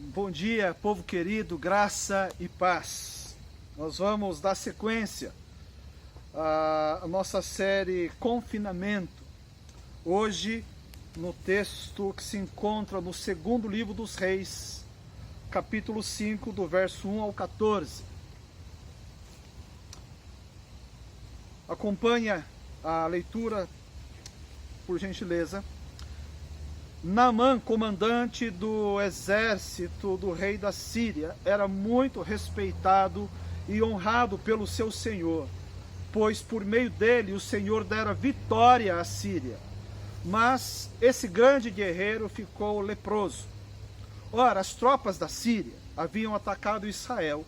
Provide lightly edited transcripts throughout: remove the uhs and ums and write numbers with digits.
Bom dia, povo querido, graça e paz. Nós vamos dar sequência à nossa série Confinamento. Hoje, no texto que se encontra no segundo livro dos Reis, capítulo 5, do verso 1 ao 14. Acompanha a leitura, por gentileza. Naamã, comandante do exército do rei da Síria, era muito respeitado e honrado pelo seu senhor, pois por meio dele o Senhor dera vitória à Síria. Mas esse grande guerreiro ficou leproso. Ora, as tropas da Síria haviam atacado Israel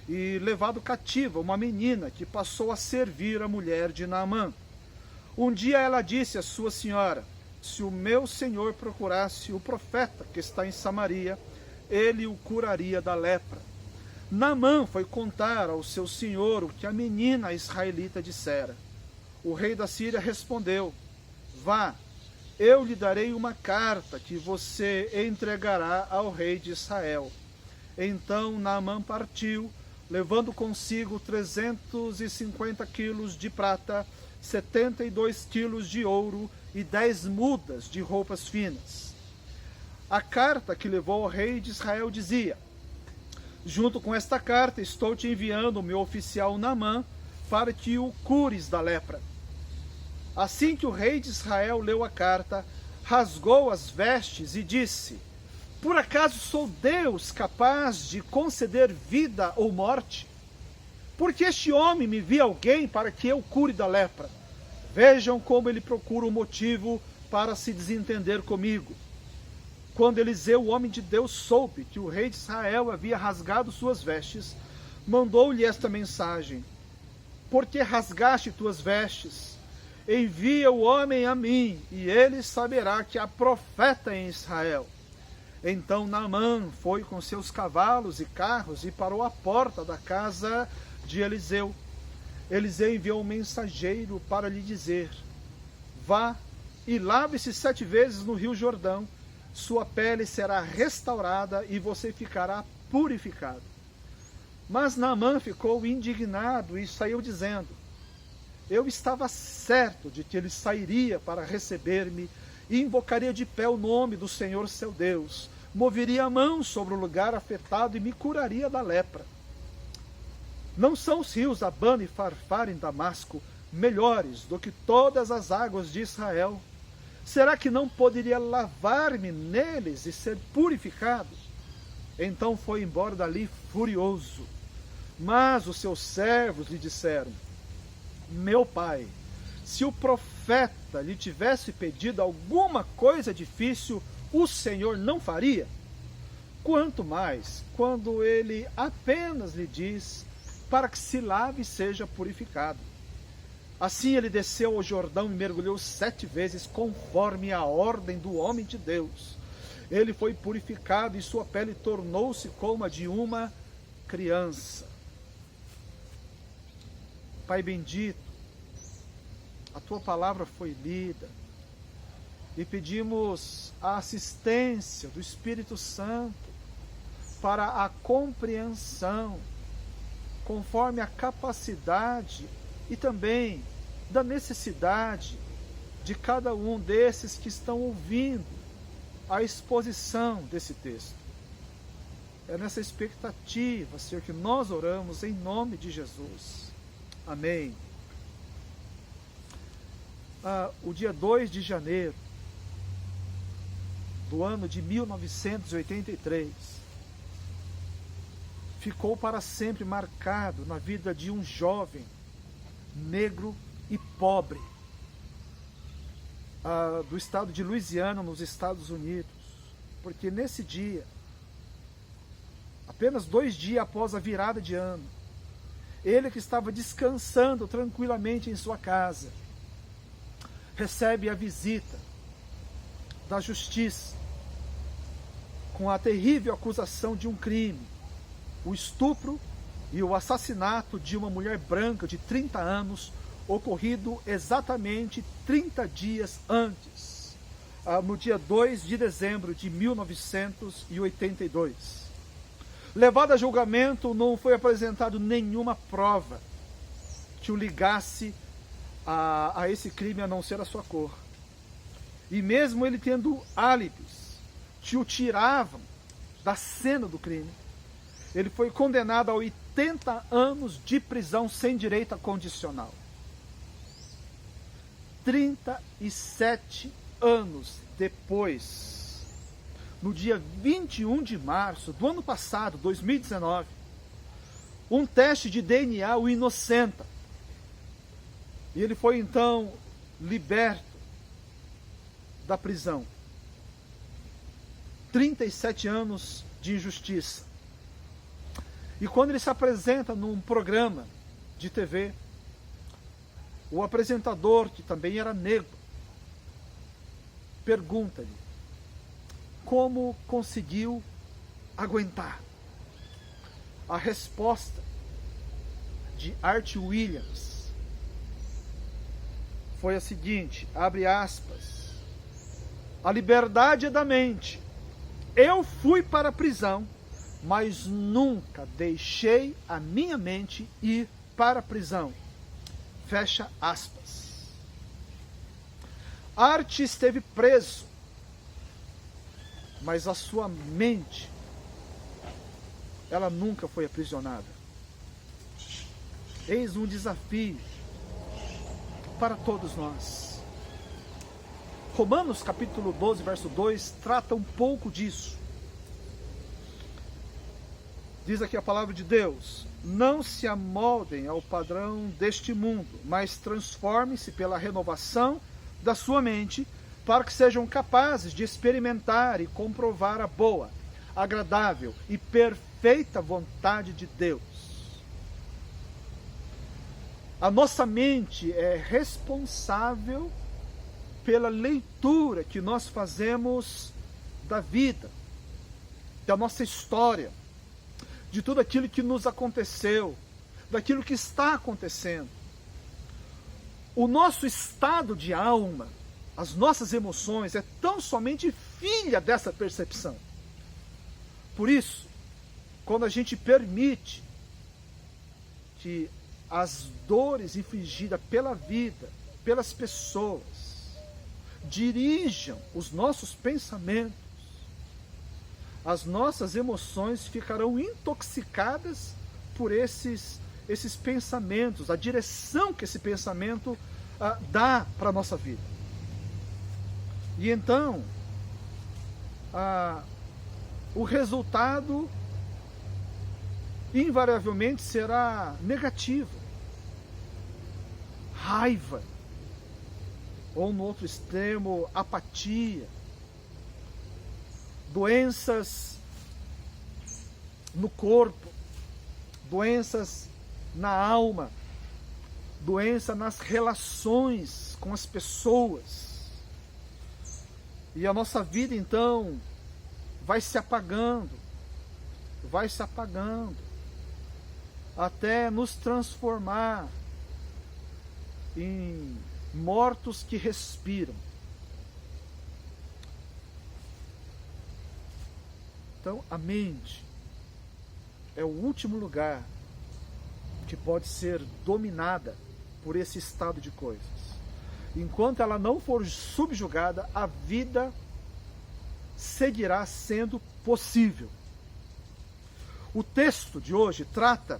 e levado cativa uma menina que passou a servir a mulher de Naamã. Um dia ela disse à sua senhora: se o meu senhor procurasse o profeta que está em Samaria, ele o curaria da lepra. Naamã foi contar ao seu senhor o que a menina israelita dissera. O rei da Síria respondeu: vá, eu lhe darei uma carta que você entregará ao rei de Israel. Então Naamã partiu, levando consigo 350 quilos de prata, 72 quilos de ouro e 10 mudas de roupas finas. A carta que levou ao rei de Israel dizia: junto com esta carta estou te enviando o meu oficial Naamã para que o cures da lepra. Assim que o rei de Israel leu a carta, rasgou as vestes e disse: por acaso sou Deus capaz de conceder vida ou morte? Porque este homem me envia alguém para que eu cure da lepra. Vejam como ele procura um motivo para se desentender comigo. Quando Eliseu, o homem de Deus, soube que o rei de Israel havia rasgado suas vestes, mandou-lhe esta mensagem: por que rasgaste tuas vestes? Envia o homem a mim, e ele saberá que há profeta em Israel. Então Naamã foi com seus cavalos e carros e parou à porta da casa de Eliseu. Eliseu enviou um mensageiro para lhe dizer: vá e lave-se 7 vezes no rio Jordão, sua pele será restaurada e você ficará purificado. Mas Naamã ficou indignado e saiu dizendo: eu estava certo de que ele sairia para receber-me e invocaria de pé o nome do Senhor seu Deus, moveria a mão sobre o lugar afetado e me curaria da lepra. Não são os rios Abana e Farfar em Damasco melhores do que todas as águas de Israel? Será que não poderia lavar-me neles e ser purificado? Então foi embora dali furioso. Mas os seus servos lhe disseram: meu pai, se o profeta lhe tivesse pedido alguma coisa difícil, o Senhor não faria? Quanto mais quando ele apenas lhe diz para que se lave e seja purificado. Assim ele desceu ao Jordão e mergulhou 7 vezes, conforme a ordem do homem de Deus. Ele foi purificado e sua pele tornou-se como a de uma criança. Pai bendito, a tua palavra foi lida e pedimos a assistência do Espírito Santo para a compreensão, conforme a capacidade e também da necessidade de cada um desses que estão ouvindo a exposição desse texto. É nessa expectativa, Senhor, que nós oramos em nome de Jesus. Amém. O dia 2 de janeiro do ano de 1983 ficou para sempre marcado na vida de um jovem negro e pobre do estado de Louisiana, nos Estados Unidos, porque nesse dia, apenas 2 dias após a virada de ano, ele que estava descansando tranquilamente em sua casa, recebe a visita da justiça com a terrível acusação de um crime, o estupro e o assassinato de uma mulher branca de 30 anos, ocorrido exatamente 30 dias antes. no dia 2 de dezembro de 1982. Levado a julgamento, não foi apresentado nenhuma prova que o ligasse a esse crime, a não ser a sua cor. E mesmo ele tendo álibis que o tiravam da cena do crime, ele foi condenado a 80 anos de prisão sem direito a condicional. 37 anos depois, no dia 21 de março do ano passado, 2019, um teste de DNA o inocenta. E ele foi então liberto da prisão. 37 anos de injustiça. E quando ele se apresenta num programa de TV, o apresentador, que também era negro, pergunta-lhe como conseguiu aguentar. A resposta de Art Williams foi a seguinte, abre aspas: a liberdade é da mente. Eu fui para a prisão, mas nunca deixei a minha mente ir para a prisão. Fecha aspas. Art esteve preso, mas a sua mente, ela nunca foi aprisionada. Eis um desafio para todos nós. Romanos capítulo 12, verso 2, trata um pouco disso. Diz aqui a palavra de Deus: não se amoldem ao padrão deste mundo, mas transformem-se pela renovação da sua mente, para que sejam capazes de experimentar e comprovar a boa, agradável e perfeita vontade de Deus. A nossa mente é responsável pela leitura que nós fazemos da vida, da nossa história, de tudo aquilo que nos aconteceu, daquilo que está acontecendo. O nosso estado de alma, as nossas emoções, é tão somente filha dessa percepção. Por isso, quando a gente permite que as dores infligidas pela vida, pelas pessoas, dirijam os nossos pensamentos, as nossas emoções ficarão intoxicadas por esses pensamentos, a direção que esse pensamento dá para a nossa vida. E então, o resultado invariavelmente será negativo. Raiva, ou no outro extremo, apatia, doenças no corpo, doenças na alma, doença nas relações com as pessoas. E a nossa vida então vai se apagando, até nos transformar em mortos que respiram. Então, a mente é o último lugar que pode ser dominada por esse estado de coisas. Enquanto ela não for subjugada, a vida seguirá sendo possível. O texto de hoje trata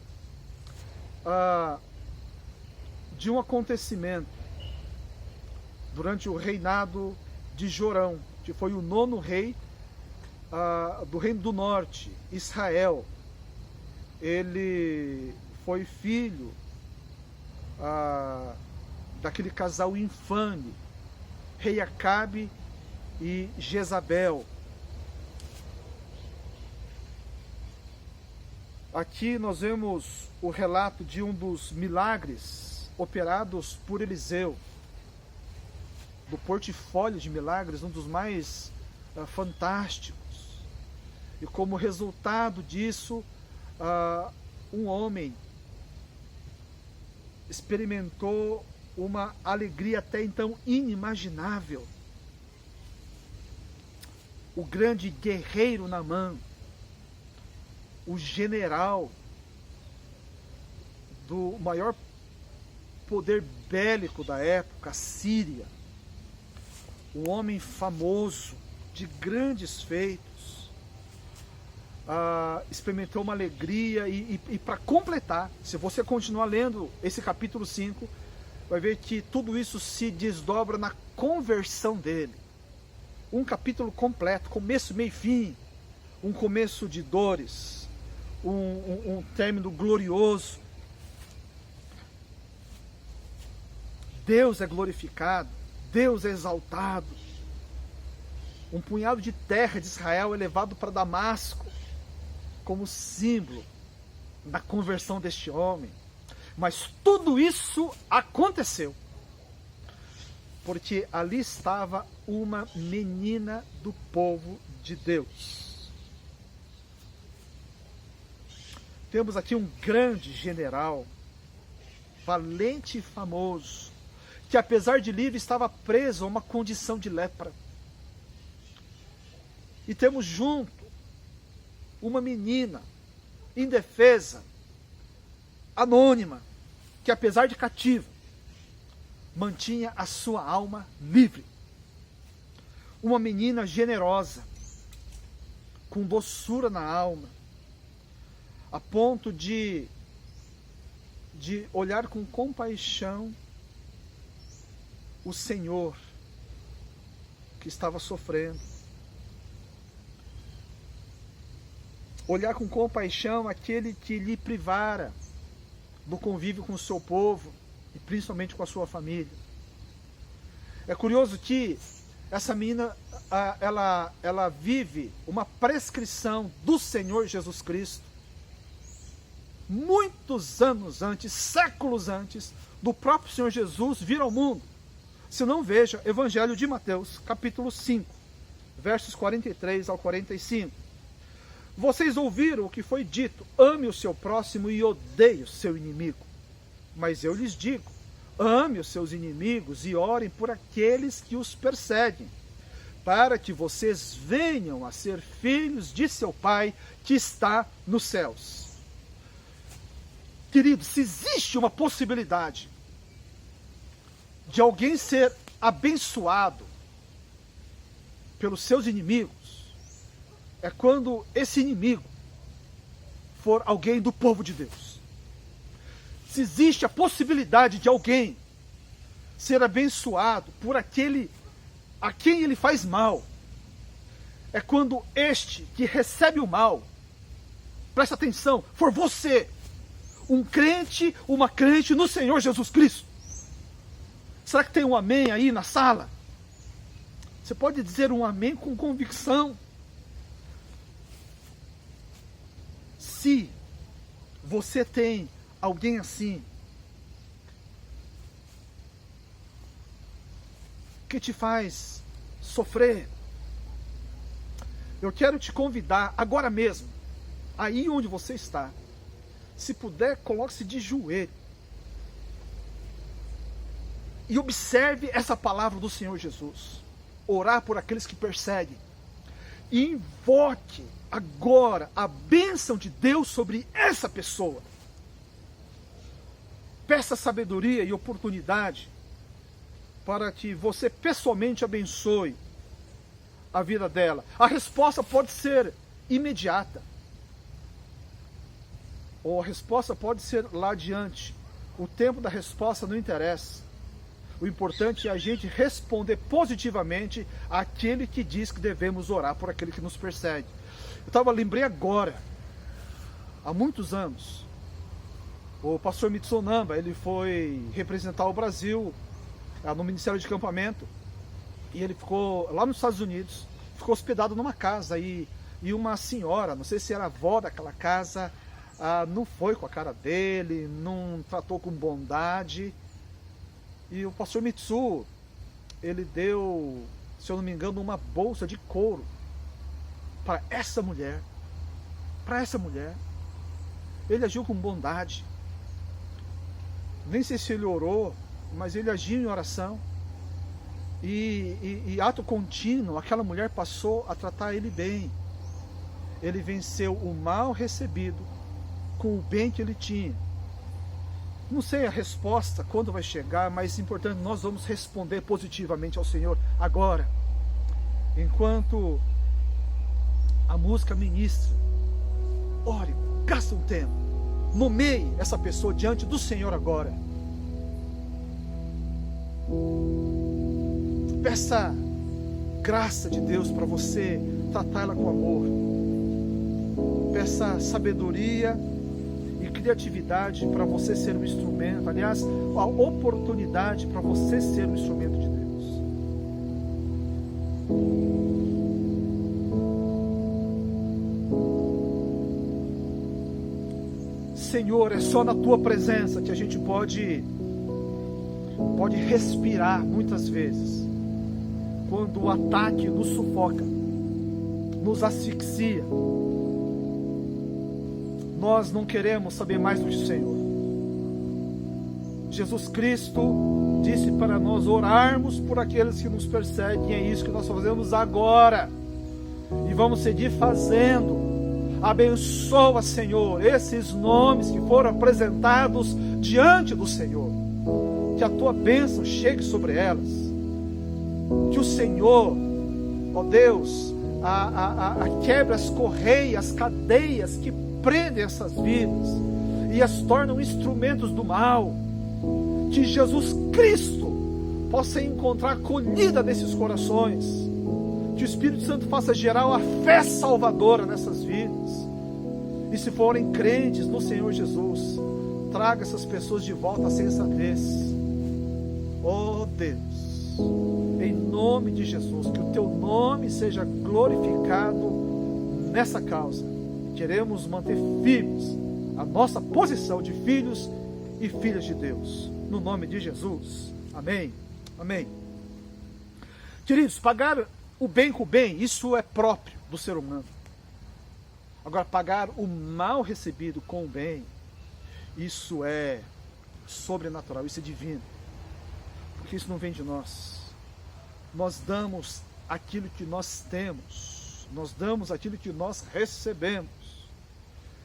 de um acontecimento durante o reinado de Jorão, que foi o 9º rei do Reino do Norte, Israel. Ele foi filho daquele casal infame, rei Acabe e Jezabel. Aqui nós vemos o relato de um dos milagres operados por Eliseu, do portfólio de milagres, um dos mais fantásticos. E como resultado disso, um homem experimentou uma alegria até então inimaginável. o grande guerreiro Naamã, o general do maior poder bélico da época, a Síria, um homem famoso, de grandes feitos, experimentou uma alegria, e para completar, se você continuar lendo esse capítulo 5, vai ver que tudo isso se desdobra na conversão dele. Um capítulo completo, começo, meio e fim, um começo de dores, um término glorioso. Deus é glorificado, Deus é exaltado. Um punhado de terra de Israel é levado para Damasco, como símbolo da conversão deste homem. Mas tudo isso aconteceu porque ali estava uma menina do povo de Deus. Temos aqui um grande general, valente e famoso, que apesar de livre estava preso a uma condição de lepra. E temos junto uma menina indefesa, anônima, que apesar de cativa, mantinha a sua alma livre. Uma menina generosa, com doçura na alma, a ponto de olhar com compaixão o Senhor que estava sofrendo. Olhar com compaixão aquele que lhe privara do convívio com o seu povo, e principalmente com a sua família. É curioso que essa menina, ela vive uma prescrição do Senhor Jesus Cristo, muitos anos antes, séculos antes, do próprio Senhor Jesus vir ao mundo. Se não, veja Evangelho de Mateus, capítulo 5, versos 43 ao 45. Vocês ouviram o que foi dito: ame o seu próximo e odeie o seu inimigo. Mas eu lhes digo, ame os seus inimigos e orem por aqueles que os perseguem, para que vocês venham a ser filhos de seu Pai que está nos céus. Queridos, se existe uma possibilidade de alguém ser abençoado pelos seus inimigos, é quando esse inimigo for alguém do povo de Deus. Se existe a possibilidade de alguém ser abençoado por aquele a quem ele faz mal, é quando este que recebe o mal, presta atenção, for você, um crente, uma crente no Senhor Jesus Cristo. Será que tem um amém aí na sala? Você pode dizer um amém com convicção. Se você tem alguém assim, que te faz sofrer, eu quero te convidar agora mesmo, aí onde você está, se puder, coloque-se de joelho e observe essa palavra do Senhor Jesus. Orar por aqueles que perseguem, e invoque agora a bênção de Deus sobre essa pessoa. Peça sabedoria e oportunidade para que você pessoalmente abençoe a vida dela. A resposta pode ser imediata, ou a resposta pode ser lá adiante. O tempo da resposta não interessa. O importante é a gente responder positivamente àquele que diz que devemos orar por aquele que nos persegue. Lembrei agora, há muitos anos, o pastor Mitsonamba, ele foi representar o Brasil no Ministério de Acampamento, e ele ficou lá nos Estados Unidos, ficou hospedado numa casa, e uma senhora, não sei se era a avó daquela casa, não foi com a cara dele, não tratou com bondade, e o pastor Mitsu, ele deu, se eu não me engano, uma bolsa de couro para essa mulher. Ele agiu com bondade. Nem sei se ele orou, mas ele agiu em oração. E ato contínuo, aquela mulher passou a tratar ele bem. Ele venceu o mal recebido com o bem que ele tinha. Não sei a resposta, quando vai chegar, mas é importante, nós vamos responder positivamente ao Senhor agora. Enquanto a música ministra, ore, gasta um tempo, nomeie essa pessoa diante do Senhor agora. Peça graça de Deus para você tratar ela com amor. Peça sabedoria e criatividade para você ser um instrumento. Aliás, a oportunidade para você ser um instrumento de Deus. Senhor, é só na Tua presença que a gente pode respirar muitas vezes. Quando o ataque nos sufoca, nos asfixia, nós não queremos saber mais do Senhor. Jesus Cristo disse para nós orarmos por aqueles que nos perseguem. É isso que nós fazemos agora e vamos seguir fazendo. Abençoa, Senhor, esses nomes que foram apresentados diante do Senhor. Que a Tua bênção chegue sobre elas. Que o Senhor, ó Deus, quebre as correias, as cadeias que prendem essas vidas e as tornam instrumentos do mal. Que Jesus Cristo possa encontrar acolhida nesses corações. Que o Espírito Santo faça gerar uma fé salvadora nessas vidas. E se forem crentes no Senhor Jesus, traga essas pessoas de volta à sensatez. Oh Deus, em nome de Jesus, que o Teu nome seja glorificado nessa causa. Queremos manter firmes a nossa posição de filhos e filhas de Deus, no nome de Jesus. Amém, amém. Queridos, pagar o bem com o bem, isso é próprio do ser humano. Agora, pagar o mal recebido com o bem, isso é sobrenatural, isso é divino. Porque isso não vem de nós. Nós damos aquilo que nós temos. Nós damos aquilo que nós recebemos.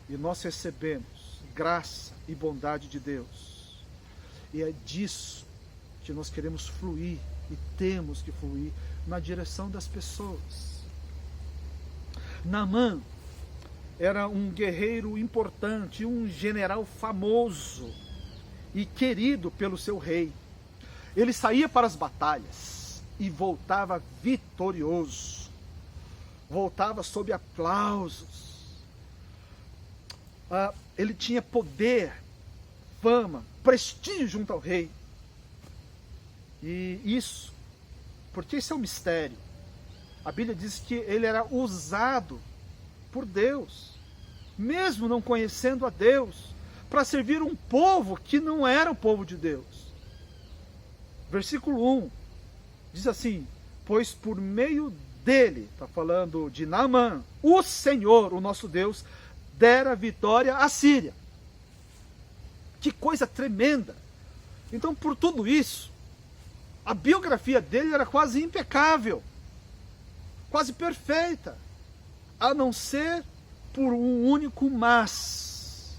E nós recebemos graça e bondade de Deus. E é disso que nós queremos fluir e temos que fluir na direção das pessoas. Naamã era um guerreiro importante, um general famoso e querido pelo seu rei. Ele saía para as batalhas e voltava vitorioso. Voltava sob aplausos. Ele tinha poder, fama, prestígio junto ao rei. E isso, porque esse é um mistério. A Bíblia diz que ele era usado por Deus, mesmo não conhecendo a Deus, para servir um povo que não era o povo de Deus. Versículo 1 diz assim: pois por meio dele, está falando de Naamã, o Senhor, o nosso Deus, dera vitória à Síria. Que coisa tremenda! Então, por tudo isso, a biografia dele era quase impecável, quase perfeita, a não ser por um único mas.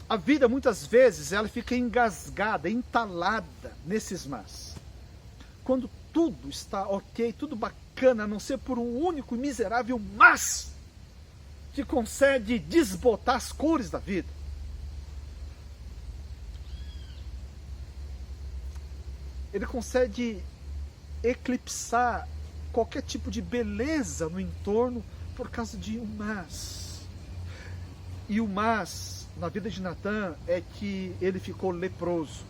A vida, muitas vezes, ela fica engasgada, entalada nesses mas. Quando tudo está ok, tudo bacana, a não ser por um único e miserável mas, que consegue desbotar as cores da vida. Ele consegue eclipsar qualquer tipo de beleza no entorno por causa de um mas. E o mas na vida de Natan é que ele ficou leproso.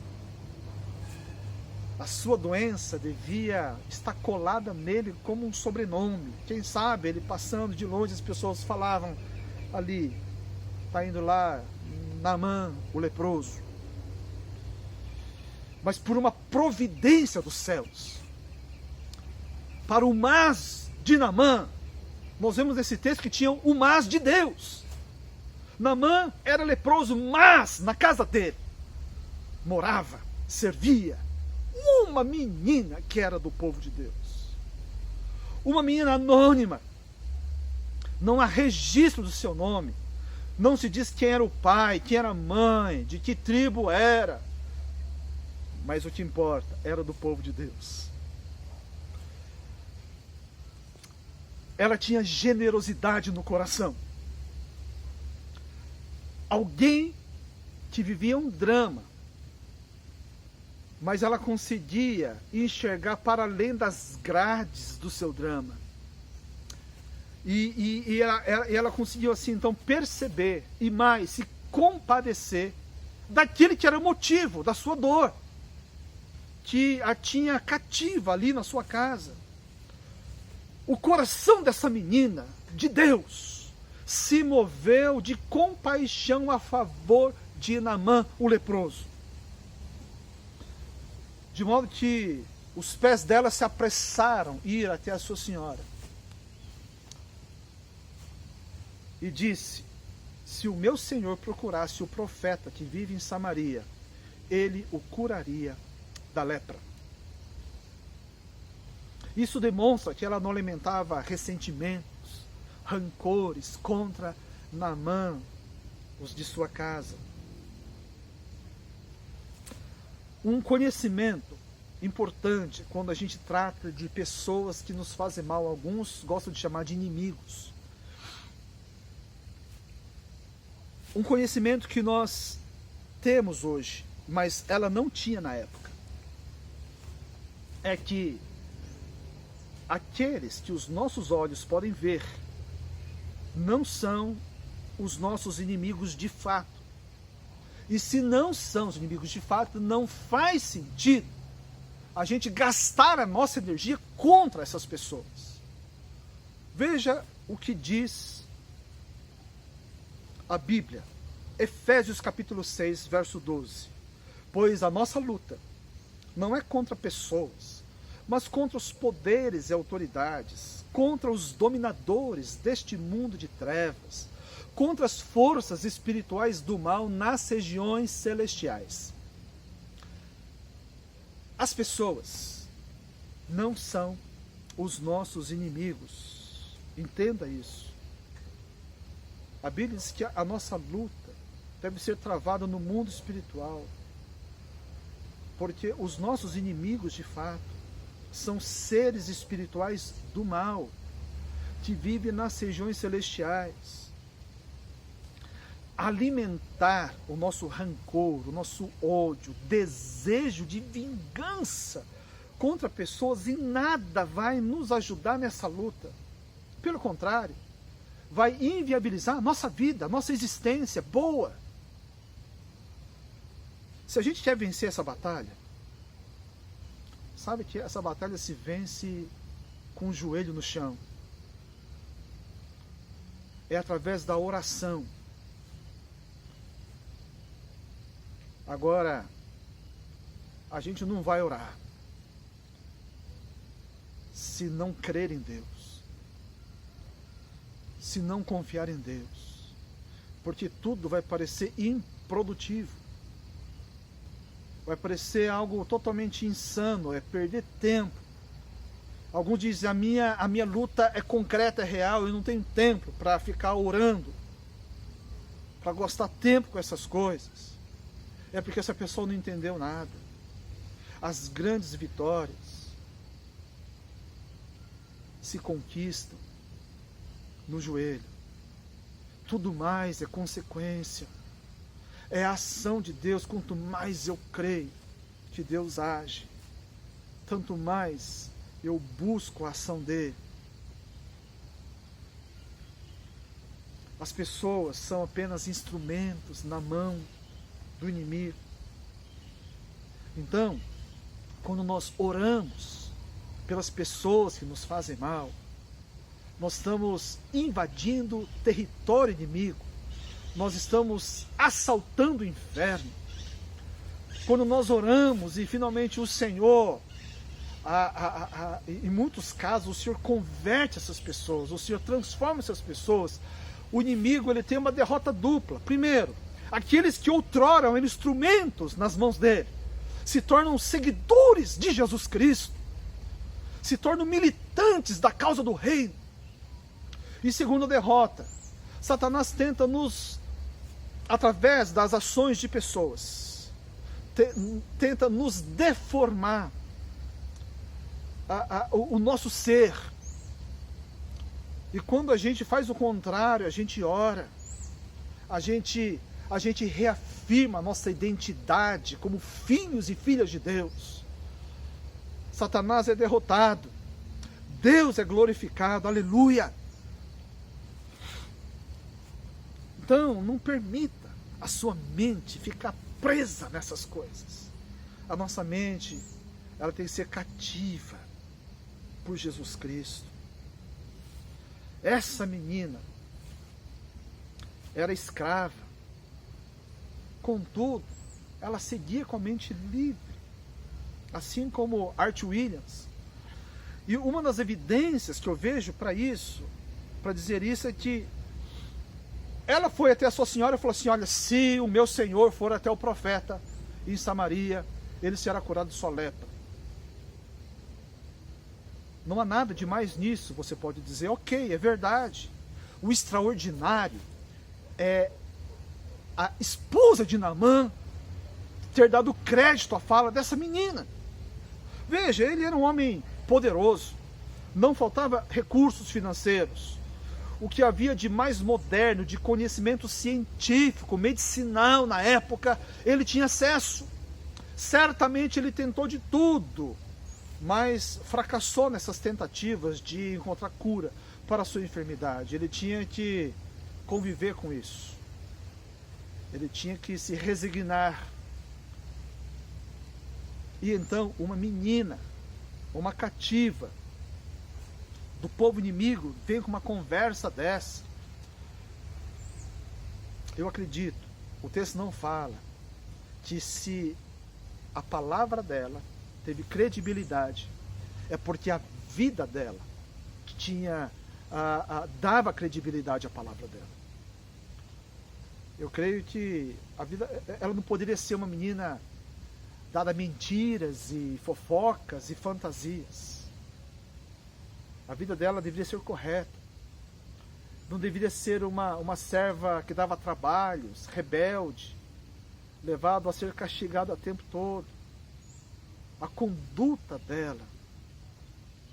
A sua doença devia estar colada nele como um sobrenome. Quem sabe ele passando de longe, as pessoas falavam ali, está indo lá Naamã, o leproso. Mas por uma providência dos céus, para o mas de Naamã, nós vemos nesse texto que tinha o mas de Deus. Naamã era leproso, mas na casa dele morava, servia, uma menina que era do povo de Deus. Uma menina anônima. Não há registro do seu nome. Não se diz quem era o pai, quem era a mãe, de que tribo era. Mas o que importa, era do povo de Deus. Ela tinha generosidade no coração. Alguém que vivia um drama, mas ela conseguia enxergar para além das grades do seu drama. E ela conseguiu assim, então, perceber e mais, se compadecer daquele que era o motivo da sua dor, que a tinha cativa ali na sua casa. O coração dessa menina, de Deus, se moveu de compaixão a favor de Naamã, o leproso. De modo que os pés dela se apressaram a ir até a sua senhora. E disse: se o meu senhor procurasse o profeta que vive em Samaria, ele o curaria da lepra. Isso demonstra que ela não alimentava ressentimentos, rancores contra Naamã, os de sua casa. Um conhecimento importante quando a gente trata de pessoas que nos fazem mal, alguns gostam de chamar de inimigos. Um conhecimento que nós temos hoje, mas ela não tinha na época, é que aqueles que os nossos olhos podem ver não são os nossos inimigos de fato. E se não são os inimigos de fato, não faz sentido a gente gastar a nossa energia contra essas pessoas. Veja o que diz a Bíblia, Efésios capítulo 6, verso 12. Pois a nossa luta não é contra pessoas, mas contra os poderes e autoridades, contra os dominadores deste mundo de trevas, contra as forças espirituais do mal nas regiões celestiais. As pessoas não são os nossos inimigos. Entenda isso. A Bíblia diz que a nossa luta deve ser travada no mundo espiritual, porque os nossos inimigos, de fato, são seres espirituais do mal, que vivem nas regiões celestiais. Alimentar o nosso rancor, o nosso ódio, desejo de vingança contra pessoas, em nada vai nos ajudar nessa luta. Pelo contrário, vai inviabilizar a nossa vida, a nossa existência boa. Se a gente quer vencer essa batalha, sabe que essa batalha se vence com o joelho no chão. É através da oração. Agora, a gente não vai orar se não crer em Deus, se não confiar em Deus, porque tudo vai parecer improdutivo. Vai parecer algo totalmente insano, é perder tempo. Alguns dizem, a minha luta é concreta, é real, eu não tenho tempo para ficar orando, para gastar tempo com essas coisas. É porque essa pessoa não entendeu nada. As grandes vitórias se conquistam no joelho. Tudo mais é consequência. É a ação de Deus. Quanto mais eu creio que Deus age, tanto mais eu busco a ação dele. As pessoas são apenas instrumentos na mão do inimigo. Então, quando nós oramos pelas pessoas que nos fazem mal, nós estamos invadindo território inimigo. Nós estamos assaltando o inferno. Quando nós oramos e finalmente o Senhor, em muitos casos, o Senhor converte essas pessoas, o Senhor transforma essas pessoas, o inimigo ele tem uma derrota dupla. Primeiro, aqueles que outrora eram instrumentos nas mãos dele, se tornam seguidores de Jesus Cristo, se tornam militantes da causa do reino. E segunda derrota, Satanás tenta nos, através das ações de pessoas, tenta nos deformar o nosso ser. E quando a gente faz o contrário, a gente ora, a gente reafirma a nossa identidade como filhos e filhas de Deus. Satanás é derrotado, Deus é glorificado, aleluia. Então, não permita a sua mente ficar presa nessas coisas. A nossa mente, ela tem que ser cativa por Jesus Cristo. Essa menina era escrava, contudo, ela seguia com a mente livre, assim como Art Williams. E uma das evidências que eu vejo para isso, para dizer isso, é que ela foi até a sua senhora e falou assim: olha, se o meu senhor for até o profeta em Samaria, ele será curado de sua lepra. Não há nada de mais nisso. Você pode dizer, ok, é verdade. O extraordinário é a esposa de Naamã ter dado crédito à fala dessa menina. Veja, ele era um homem poderoso, não faltava recursos financeiros. O que havia de mais moderno, de conhecimento científico, medicinal na época, ele tinha acesso. Certamente ele tentou de tudo, mas fracassou nessas tentativas de encontrar cura para a sua enfermidade. Ele tinha que conviver com isso. Ele tinha que se resignar. E então uma menina, uma cativa do povo inimigo, vem com uma conversa dessa. Eu acredito, o texto não fala, que se a palavra dela teve credibilidade, é porque a vida dela dava credibilidade à palavra dela. Eu creio que a vida, ela não poderia ser uma menina dada a mentiras e fofocas e fantasias. A vida dela deveria ser correta. Não deveria ser uma serva que dava trabalhos, rebelde, levado a ser castigado o tempo todo. A conduta dela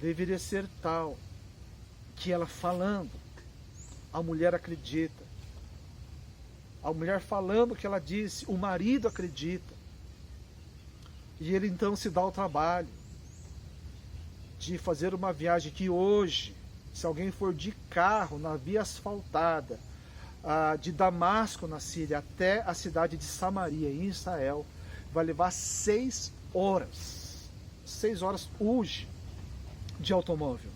deveria ser tal que ela falando, a mulher acredita. A mulher falando o que ela disse, o marido acredita. E ele então se dá o trabalho de fazer uma viagem que hoje, se alguém for de carro na via asfaltada de Damasco, na Síria, até a cidade de Samaria, em Israel, vai levar 6 horas. 6 horas hoje de automóvel.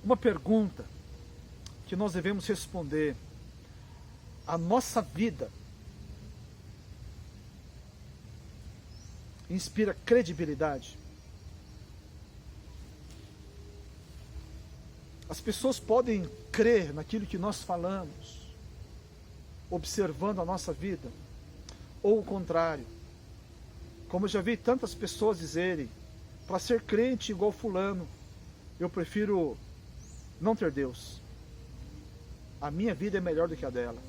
Uma pergunta que nós devemos responder: a nossa vida inspira credibilidade? As pessoas podem crer naquilo que nós falamos, observando a nossa vida, ou o contrário. Como eu já vi tantas pessoas dizerem, para ser crente igual fulano, eu prefiro não ter Deus. A minha vida é melhor do que a dela.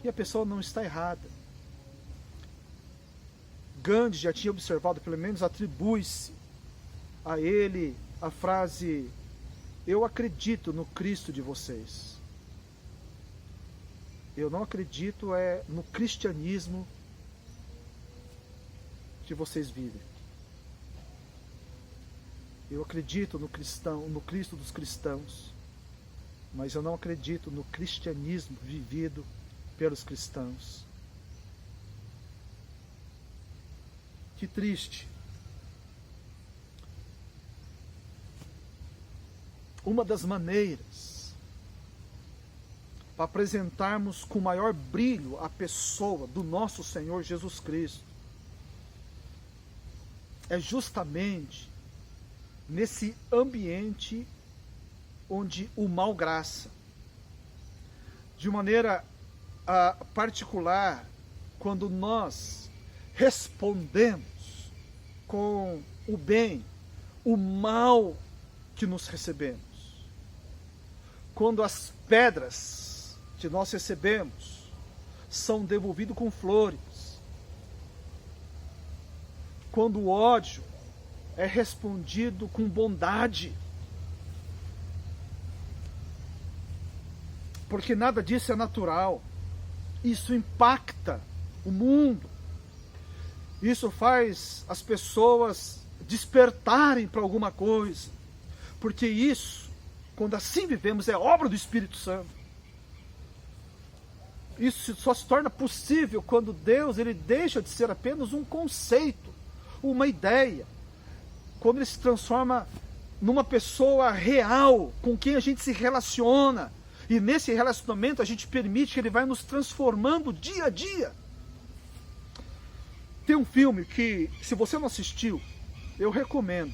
E a pessoa não está errada. Gandhi já tinha observado, pelo menos atribui-se a ele a frase: eu acredito no Cristo de vocês. Eu não acredito no cristianismo que vocês vivem. Eu acredito no Cristo dos cristãos, mas eu não acredito no cristianismo vivido pelos cristãos. Que triste. Uma das maneiras para apresentarmos com maior brilho a pessoa do nosso Senhor Jesus Cristo é justamente nesse ambiente onde o mal graça. De maneira particular, quando nós respondemos com o bem, o mal que nos recebemos. Quando as pedras que nós recebemos são devolvidas com flores. Quando o ódio é respondido com bondade. Porque nada disso é natural. Isso impacta o mundo. Isso faz as pessoas despertarem para alguma coisa. Porque isso, quando assim vivemos, é obra do Espírito Santo. Isso só se torna possível quando Deus ele deixa de ser apenas um conceito, uma ideia. Quando ele se transforma numa pessoa real, com quem a gente se relaciona. E nesse relacionamento a gente permite que ele vai nos transformando dia a dia. Tem um filme que, se você não assistiu, eu recomendo,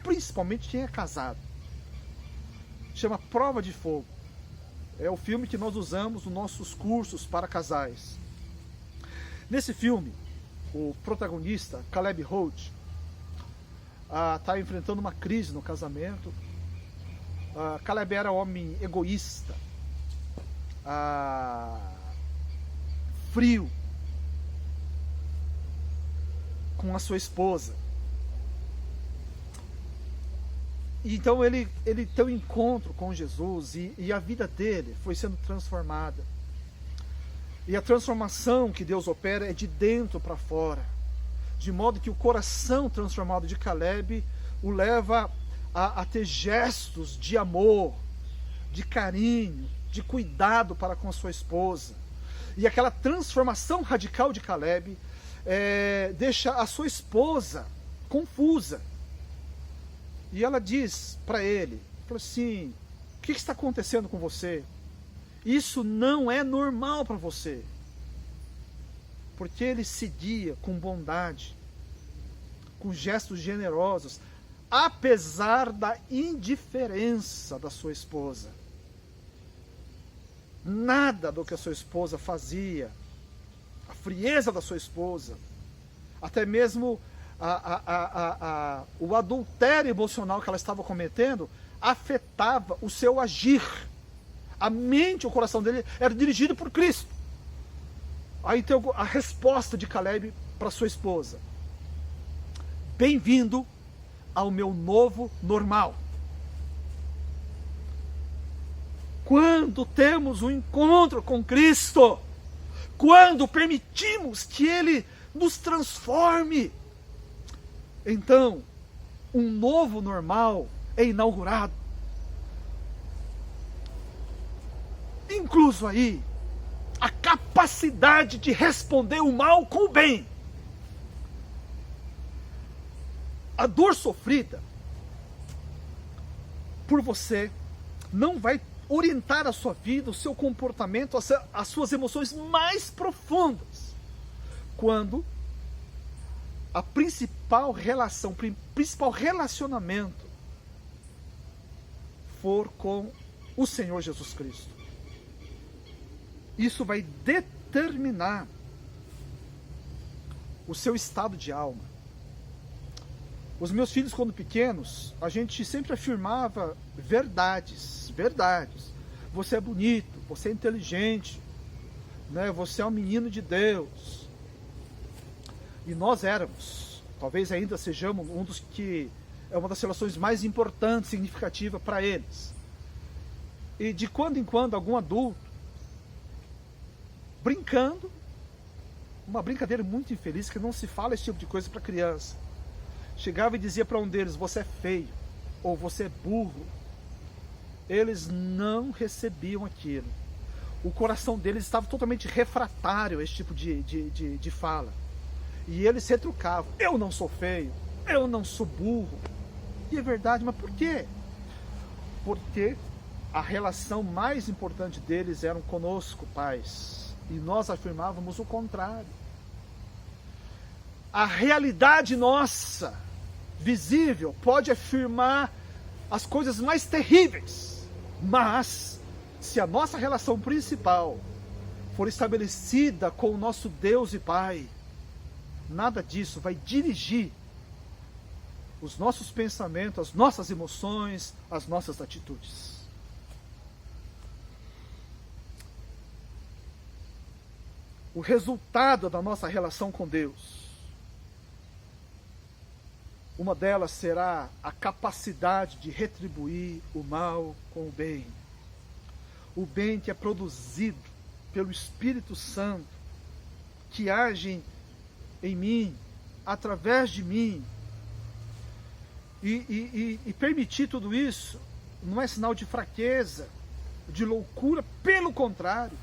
principalmente quem é casado. Chama Prova de Fogo. É o filme que nós usamos nos nossos cursos para casais. Nesse filme, o protagonista, Caleb Holt, está enfrentando uma crise no casamento. Caleb era um homem egoísta, frio com a sua esposa. Então ele tem um encontro com Jesus e a vida dele foi sendo transformada. E a transformação que Deus opera é de dentro para fora. De modo que o coração transformado de Caleb o leva a ter gestos de amor, de carinho, de cuidado para com a sua esposa. E aquela transformação radical de Caleb deixa a sua esposa confusa. E ela diz para ele, falou assim, o que está acontecendo com você? Isso não é normal para você. Porque ele seguia com bondade, com gestos generosos, apesar da indiferença da sua esposa. Nada do que a sua esposa fazia, a frieza da sua esposa, até mesmo o adultério emocional que ela estava cometendo, afetava o seu agir. A mente, o coração dele era dirigido por Cristo. Aí tem a resposta de Caleb para sua esposa: bem-vindo ao meu novo normal. Quando temos um encontro com Cristo, quando permitimos que Ele nos transforme, então um novo normal é inaugurado. Incluso aí, a capacidade de responder o mal com o bem. A dor sofrida por você não vai orientar a sua vida, o seu comportamento, as suas emoções mais profundas, quando a principal relacionamento for com o Senhor Jesus Cristo. Isso vai determinar o seu estado de alma. Os meus filhos, quando pequenos, a gente sempre afirmava verdades. Você é bonito, você é inteligente, né? Você é um menino de Deus. E nós éramos, talvez ainda sejamos um dos que é uma das relações mais importantes, significativas para eles. E de quando em quando algum adulto, brincando, uma brincadeira muito infeliz, que não se fala esse tipo de coisa para criança, chegava e dizia para um deles: você é feio, ou você é burro. Eles não recebiam aquilo. O coração deles estava totalmente refratário a esse tipo de fala. E eles retrucavam: eu não sou feio, eu não sou burro. E é verdade, mas por quê? Porque a relação mais importante deles era conosco, pais. E nós afirmávamos o contrário. A realidade nossa, visível, pode afirmar as coisas mais terríveis. Mas, se a nossa relação principal for estabelecida com o nosso Deus e Pai, nada disso vai dirigir os nossos pensamentos, as nossas emoções, as nossas atitudes. O resultado da nossa relação com Deus, uma delas será a capacidade de retribuir o mal com o bem. O bem que é produzido pelo Espírito Santo, que age em mim, através de mim. E permitir tudo isso não é sinal de fraqueza, de loucura, pelo contrário,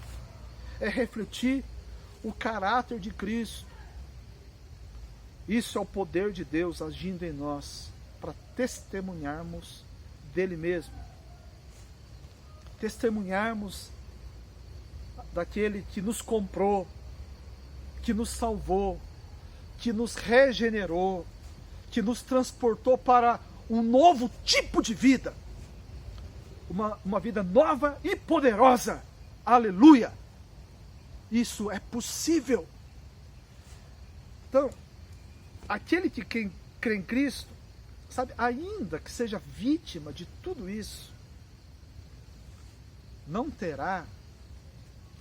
é refletir o caráter de Cristo. Isso é o poder de Deus agindo em nós, para testemunharmos dele mesmo. Testemunharmos daquele que nos comprou, que nos salvou, que nos regenerou, que nos transportou para um novo tipo de vida. Uma vida nova e poderosa. Aleluia! Isso é possível. Então, aquele que crê em Cristo, sabe, ainda que seja vítima de tudo isso, não terá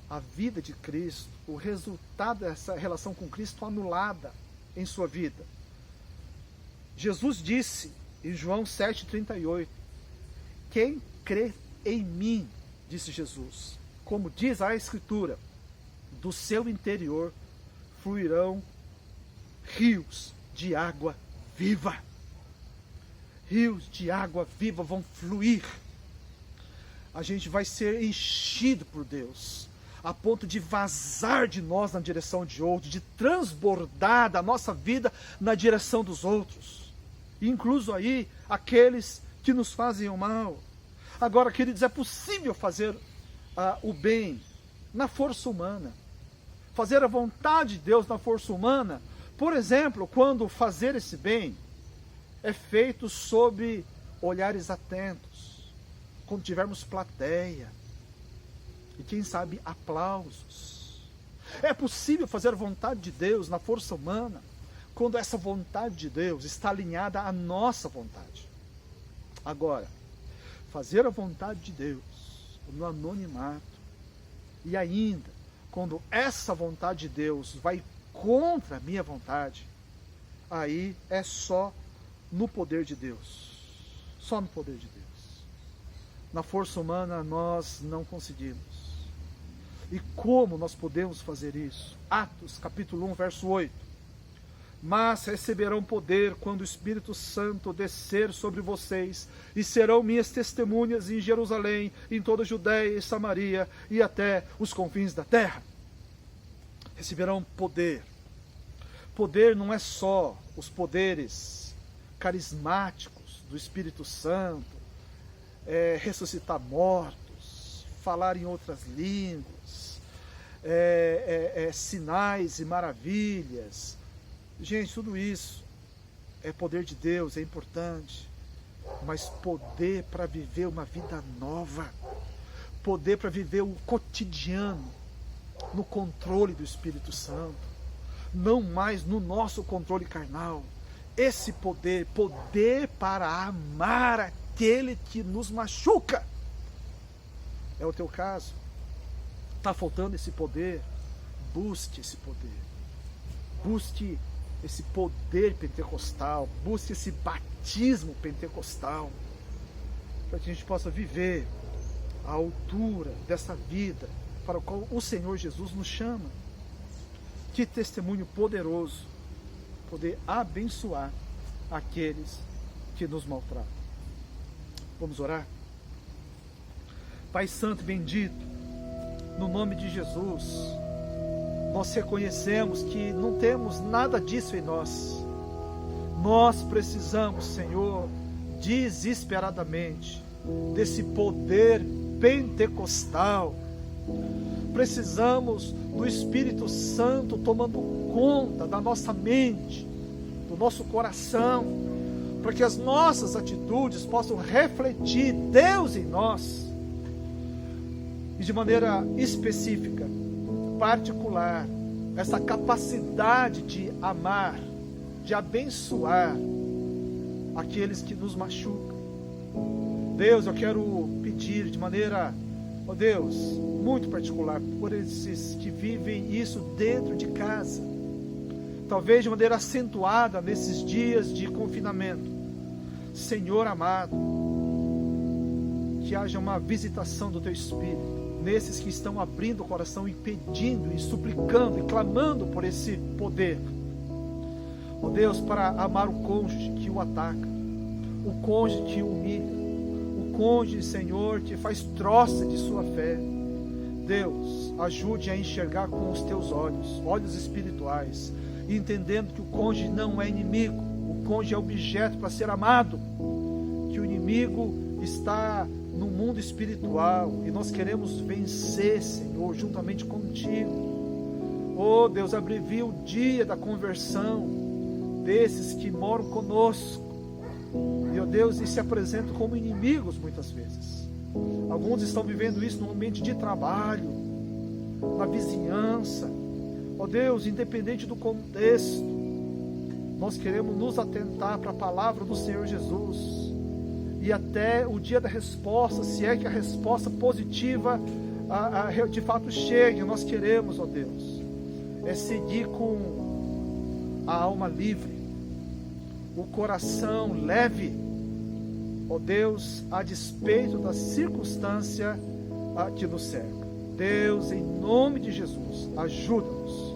a vida de Cristo, o resultado dessa relação com Cristo anulada em sua vida. Jesus disse em João 7,38, quem crê em mim, disse Jesus, como diz a Escritura, do seu interior fluirão rios de água viva. Rios de água viva vão fluir. A gente vai ser enchido por Deus, a ponto de vazar de nós na direção de outros, de transbordar da nossa vida na direção dos outros, incluso aí aqueles que nos fazem o mal. Agora, queridos, é possível fazer o bem na força humana, fazer a vontade de Deus na força humana. Por exemplo, quando fazer esse bem é feito sob olhares atentos, quando tivermos plateia e quem sabe aplausos. É possível fazer a vontade de Deus na força humana quando essa vontade de Deus está alinhada à nossa vontade. Agora, fazer a vontade de Deus no anonimato, e ainda quando essa vontade de Deus vai contra a minha vontade, aí é só no poder de Deus. Só no poder de Deus. Na força humana nós não conseguimos. E como nós podemos fazer isso? Atos capítulo 1, verso 8. Mas receberão poder quando o Espírito Santo descer sobre vocês, e serão minhas testemunhas em Jerusalém, em toda a Judéia e Samaria, e até os confins da terra. Receberão poder. Poder não é só os poderes carismáticos do Espírito Santo, ressuscitar mortos, falar em outras línguas, sinais e maravilhas. Gente, tudo isso é poder de Deus, é importante, mas poder para viver uma vida nova, poder para viver o cotidiano no controle do Espírito Santo, não mais no nosso controle carnal. Esse poder para amar aquele que nos machuca. É o teu caso? Está faltando esse poder? Busque esse poder. Busque esse poder pentecostal. Busque esse batismo pentecostal. Para que a gente possa viver à altura dessa vida para o qual o Senhor Jesus nos chama. Que testemunho poderoso poder abençoar aqueles que nos maltratam. Vamos orar? Pai Santo e bendito, no nome de Jesus, nós reconhecemos que não temos nada disso em nós. Nós precisamos, Senhor, desesperadamente, desse poder pentecostal. Precisamos do Espírito Santo tomando conta da nossa mente, do nosso coração, para que as nossas atitudes possam refletir Deus em nós. E de maneira específica, particular, essa capacidade de amar, de abençoar aqueles que nos machucam. Deus, eu quero pedir de maneira, ó Deus, muito particular, por esses que vivem isso dentro de casa, talvez de maneira acentuada nesses dias de confinamento. Senhor amado, que haja uma visitação do Teu Espírito nesses que estão abrindo o coração e pedindo, e suplicando, e clamando por esse poder. Ó Deus, para amar o cônjuge que o ataca, o cônjuge que o humilha, o cônjuge, Senhor, que faz troça de sua fé. Deus, ajude a enxergar com os Teus olhos, olhos espirituais, entendendo que o cônjuge não é inimigo, o cônjuge é objeto para ser amado, que o inimigo está no mundo espiritual e nós queremos vencer, Senhor, juntamente contigo. Oh Deus, abrevia o dia da conversão desses que moram conosco, e, oh Deus, e se apresentam como inimigos muitas vezes. Alguns estão vivendo isso no ambiente de trabalho, na vizinhança. Oh Deus, independente do contexto, nós queremos nos atentar para a palavra do Senhor Jesus, e até o dia da resposta, se é que a resposta positiva de fato chegue, nós queremos, ó Deus, é seguir com a alma livre, o coração leve, ó Deus, a despeito da circunstância que nos cerca. Deus, em nome de Jesus, ajuda-nos.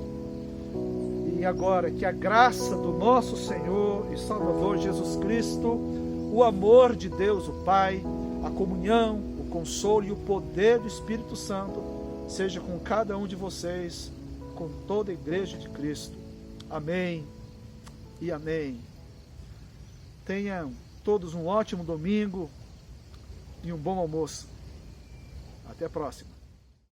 E agora, que a graça do nosso Senhor e Salvador Jesus Cristo, o amor de Deus, o Pai, a comunhão, o consolo e o poder do Espírito Santo seja com cada um de vocês, com toda a Igreja de Cristo. Amém e amém. Tenham todos um ótimo domingo e um bom almoço. Até a próxima.